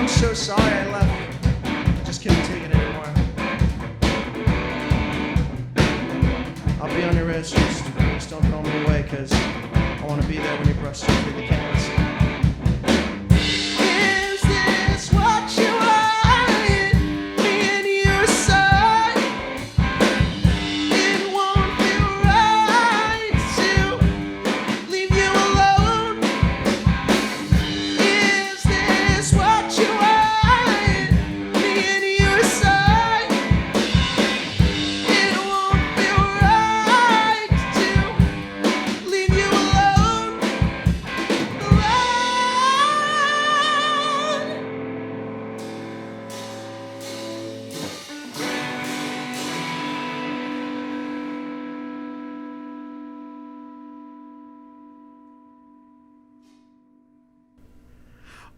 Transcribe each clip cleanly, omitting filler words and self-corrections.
I'm so sorry I left. I just couldn't take it anymore. I'll be on your wrist. Just don't throw me away, because I want to be there when you brush through the canvas. Is this what you wanted? Me and you aside. It won't be right to leave you alone. Is this what you wanted? Me and you aside. It won't be right to leave you alone. Alone.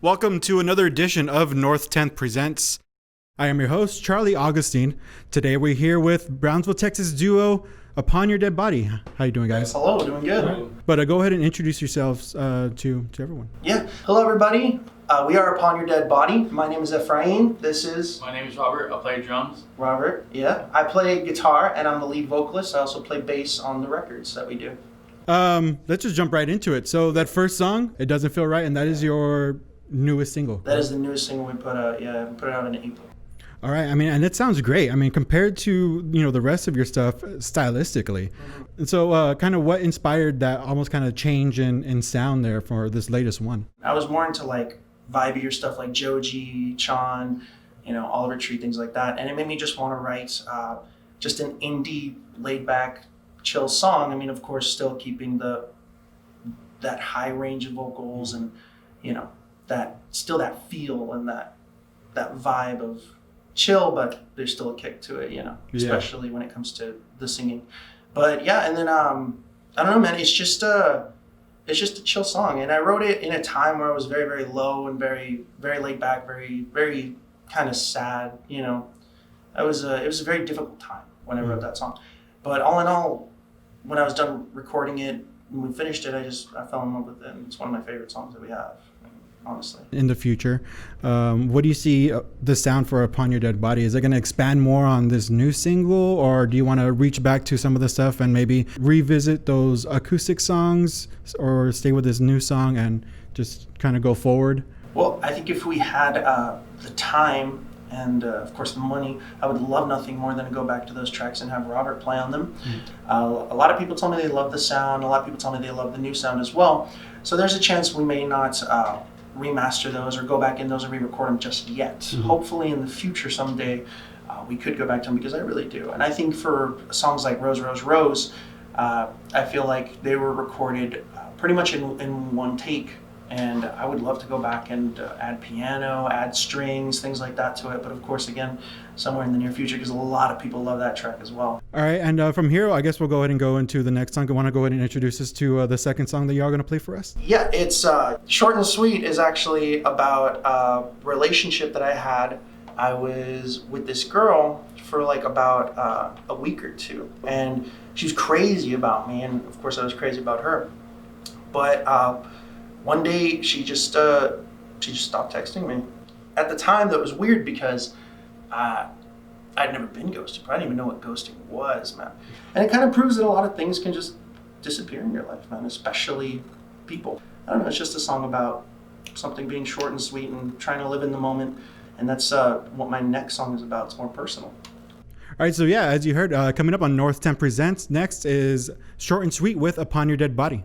Welcome to another edition of N.10th Presents. I am your host, Charlie Augustine. Today we're here with Brownsville, Texas duo Upon Your Dead Body. How you doing, guys? Hello, doing good. But go ahead and introduce yourselves to everyone. Yeah. Hello, everybody. We are Upon Your Dead Body. My name is Ephraim. This is My name is Robert. I play drums. Robert. Yeah. I play guitar, and I'm the lead vocalist. I also play bass on the records that we do. Let's just jump right into it. So that first song, It Doesn't Feel Right, and that is your newest single. That is the newest single we put out. Yeah, we put it out in April. All right. I mean, and it sounds great. I mean, compared to, the rest of your stuff stylistically. And so kind of what inspired that almost kind of change in sound there for this latest one? I was more into like vibier stuff like Joji, Chan, Oliver Tree, things like that. And it made me just want to write just an indie, laid back, chill song. I mean, of course, still keeping that high range of vocals and, that feel and that vibe of chill, but there's still a kick to it, especially when it comes to the singing. But yeah, and then I don't know, man, it's just a chill song, and I wrote it in a time where I was very, very low and very, very laid back, very, very kind of sad. It was a very difficult time when I wrote that song. But all in all, when I was done recording it, when we finished it, I fell in love with it, and it's one of my favorite songs that we have. Honestly. In the future, what do you see the sound for Upon Your Dead Body? Is it going to expand more on this new single, or do you want to reach back to some of the stuff and maybe revisit those acoustic songs, or stay with this new song and just kind of go forward? Well, I think if we had the time and of course the money, I would love nothing more than to go back to those tracks and have Robert play on them. A lot of people tell me they love the sound. A lot of people tell me they love the new sound as well. So there's a chance we may not remaster those or go back in those and re-record them just yet. Hopefully in the future someday we could go back to them, because I really do. And I think for songs like Rose, Rose, Rose, I feel like they were recorded pretty much in one take. And I would love to go back and add piano, add strings, things like that to it. But of course, again, somewhere in the near future, because a lot of people love that track as well. All right, and from here, I guess we'll go ahead and go into the next song. I want to go ahead and introduce us to the second song that you are going to play for us. Yeah, it's Short and Sweet is actually about a relationship that I had. I was with this girl for like about a week or two, and she was crazy about me, and of course I was crazy about her. But one day she just stopped texting me. At the time, that was weird, because I'd never been ghosted. I didn't even know what ghosting was, man. And it kind of proves that a lot of things can just disappear in your life, man, especially people. I don't know, it's just a song about something being short and sweet and trying to live in the moment. And that's what my next song is about. It's more personal. All right, so yeah, as you heard, coming up on N.10th Presents, next is Short and Sweet with Upon Your Dead Body.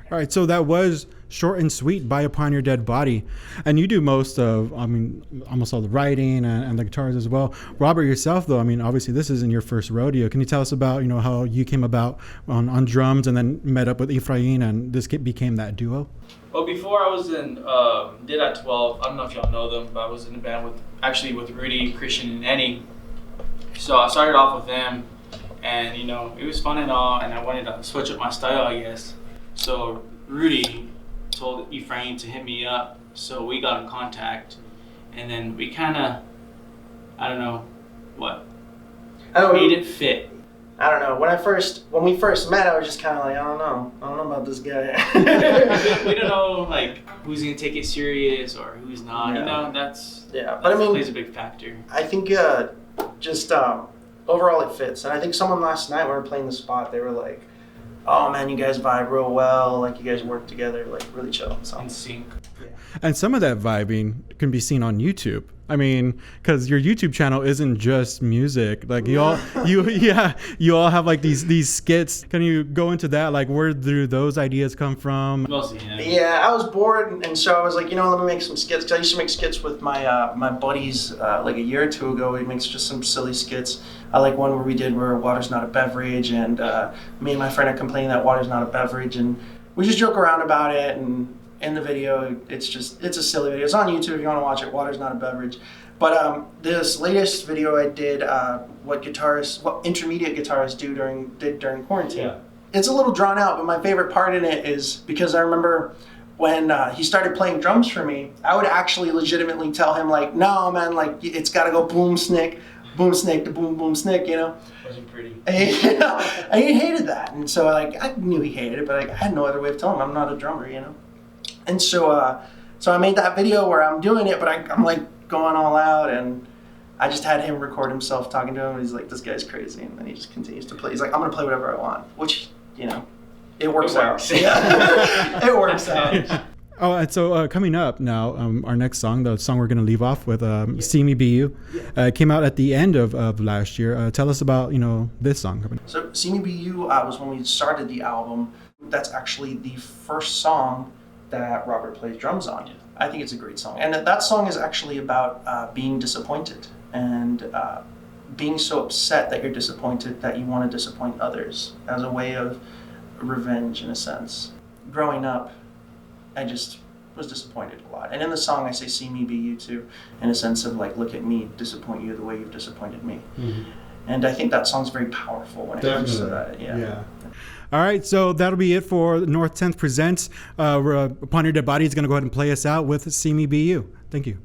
All right, so that was Short and Sweet by Upon Your Dead Body. And you do most of, almost all the writing and the guitars as well. Robert, yourself, though, obviously this isn't your first rodeo. Can you tell us about, how you came about on drums and then met up with Ephraim and this became that duo? Well, before I was in Did at 12, I don't know if y'all know them, but I was in a band with Rudy, Christian, and Eddie. So I started off with them, and it was fun and all, and I wanted to switch up my style, I guess. So Rudy told Ephraim to hit me up, so we got in contact, and then we kind of, I don't know what, made it fit. I don't know. When we first met, I was just kind of like, I don't know about this guy. We don't know who's gonna take it serious or who's not. Yeah. That's But plays a big factor. I think just overall it fits, and I think someone last night when we were playing the spot, they were like, "Oh man, you guys vibe real well. Like you guys work together, like really chill." So In sync. Yeah. And some of that vibing can be seen on YouTube. Because your YouTube channel isn't just music. Like you all have like these skits. Can you go into that? Like where do those ideas come from? Mostly, Yeah, I was bored, and so I was like, let me make some skits. Cause I used to make skits with my my buddies like a year or two ago. We made just some silly skits. I like one where water's not a beverage, and me and my friend are complaining that water's not a beverage, and we just joke around about it. And in the video, it's a silly video. It's on YouTube if you want to watch it. Water's not a beverage. But this latest video I did, what intermediate guitarists did during quarantine. Yeah. It's a little drawn out, but my favorite part in it is because I remember when he started playing drums for me, I would actually legitimately tell him like, no man, like it's got to go boom snick to boom boom snick, Wasn't pretty. And he hated that, and so I knew he hated it, but I had no other way of telling him I'm not a drummer, And so I made that video where I'm doing it, but I'm like going all out, and I just had him record himself talking to him, and he's like, this guy's crazy, and then he just continues to play. He's like, I'm gonna play whatever I want, which it works out. Yeah. It works out. Oh, and so coming up now, our next song, the song we're going to leave off with, See Me Be You, came out at the end of last year. Tell us about, this song. So See Me Be You was when we started the album. That's actually the first song that Robert plays drums on. I think it's a great song. And that song is actually about being disappointed and being so upset that you're disappointed that you want to disappoint others as a way of revenge, in a sense. Growing up, I just was disappointed a lot. And in the song, I say, see me be you too, in a sense of like, look at me, disappoint you the way you've disappointed me. Mm-hmm. And I think that song's very powerful when it comes to that. Yeah. All right, so that'll be it for N.10th Presents. Upon Your Dead Body is going to go ahead and play us out with See Me Be You. Thank you.